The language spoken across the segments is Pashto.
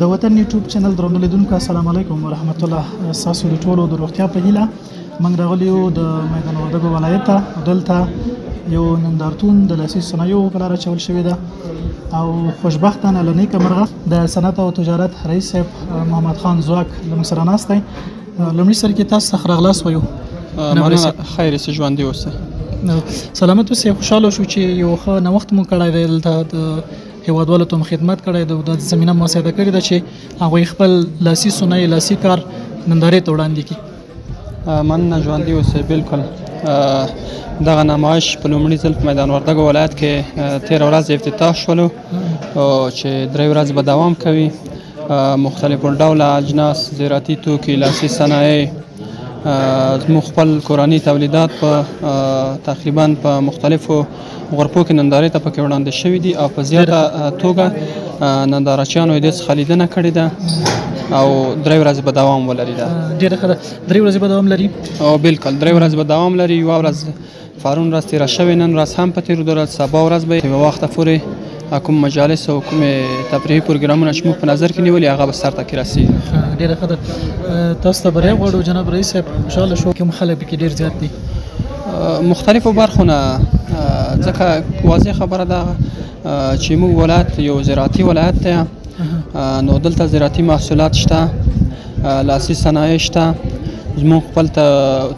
د وطن یوټیوب چینل درنو لیدونکو السلام علیکم ورحمت الله. تاسو د ټولو د روغتیا په هیله موږ راغلي یو د میدان وردګو ولایت ته. دلته یو نندارتون د لاسي صنایعو په لاره اچول شوې ده او خوشبختانه له نیکه مرغه د صنعت او تجارت رئیس صاحب محمد خان زواک له موږ سره ناست دی. لومړي سر کې تاسو ته ښه راغلاست وایو. مننه، خیر اوسې، ژوندي اوسه. سلامت اوسئ. خوشحاله شو چې یو ښه نوښت مو کړی دی دلته د هیوادوالو ته خدمت کړی دی او د زمینه مساعده کړې ده چې هغوی خپل لاسي صنایع لاسي کار نندارې ته وړاندې کړي. مننه، ژوندي اوسئ. بالکل دغه نمایش په لومړي ځل په میدان وردګو ولایت کې 13 ورځې افتتاح شولو چې 3 ورځې به دوام کوي. مختلف ډوله اجناس، زراعتي توکي، لاسي صنایع، زموږ خپل کورني تولیدات په تقریبا په مختلفو غرفو کې نندارې ته پکې وړاندې شوي دي او په زیاته توګه نندارچیانو یې دې څخه لیدنه کړې ده او 3 ورځې به دوام ولري. ډېره ښه ده. 3 ورځې به دوام لري؟ او بالکل 3 ورځې به دوام لري. یوه ورځ پرون ورځ تېره شوې، نن ورځ هم په تېرېدو ده. سبا ورځ به یوه وخته پورې کوم مجالس او کومې تفریحي پروګرامونه چې موږ په نظر کې نیولي هغه به سرته کې رسېږي. ډېره ښه ده. تاسو ته بریا غواړو جناب رئیس صاحب. خوشحاله شو. کوم خلک پکې ډېر زیات دي؟ مختلفو برخو نه، ځکه واضح خبره ده چې موږ ولایت یو زراعتي ولایت دی، نو دلته زراعتي محصولات شته، لاسي صنایع شته، زموږ خپل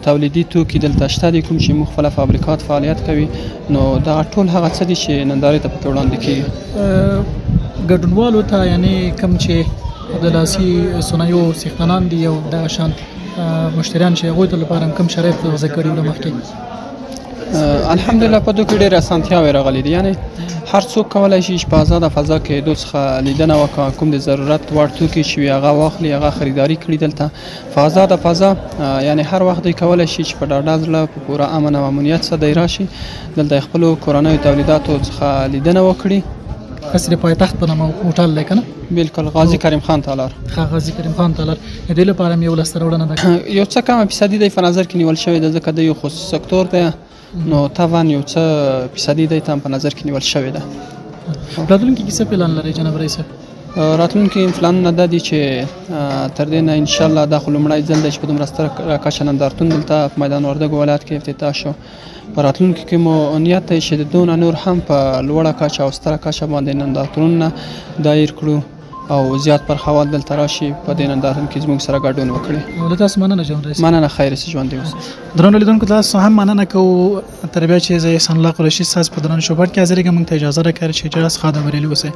تولیدي توکي دلته شته دي کوم چې موږ خپله فابریکات فعالیت کوي. نو دغه ټول هغه څه دي چې نندارې ته پکې وړاندې کېږي. ګډونوالو ته یعنې کوم چې د لاسي صنایعو څښتنان دي او دغه شان مشتریان چې هغوی ته لپاره کوم شرایط وضع کړي وو له مخکې؟ الحمدلله په دې کې ډېرې اسانتیاوې راغلي دي. یعنې هر څوک کولی شي چې په آزاده فضا کې دو څخه لیدنه وکړي، کوم د ضرورت وړ توکي چې وي هغه واخلي، هغه خریداري کړي دلته په آزاده فضا. یعنې هر وخت دوی کولی شي چې په ډاډه زړه په پوره امن او امنیت سره دی راشي دلته خپلو کورنیو تولیداتو څخه لیدنه وکړي. قصر پایتخت په نامه هوټل دی که نه؟ بالکل، غازي کریم خان تالار. غازي کریم خان تالار. د دې لپاره هم یو لاسته راوړنه ده. یو څه کمه فیصدي دی په نظر کې نیول شوی ده، ځکه د یو خصوصي سکتور دی، نو طبعا یو څه فیصدي دی هم په نظر کې نیول شوی ده. راتلونکي کې څه پلان لرئ جناب رئیس صاحب؟ راتلونکي پلانونه دا دي چې تر دې نه انشاءالله دا خو لومړی ځل دی چې په دومره ستره کچه نندارتون دلته په میدان وردګو ولایت کې افتتاح شو. په راتلونکي کې مو نیت دی چې د دونه نور هم په لوړه کچه او ستره کچه باندې نندارتونونه دایر کړو او زیات برخوال دلته راشي په دې نندارتون کې زموږ سره ګډون وکړي. له تاسو مننه جناب رئیس. مننه، خیر اوسئ، ژوندي اوسئ. درنو لیدونکو تاسو هم مننه کوو. تر بیا چې زه احسان الله قریشي ساز په درنو شوبټ کې حاضرېږم. موږ ته اجازه راکړئ چې اجازه خاطر بریالي اوسئ.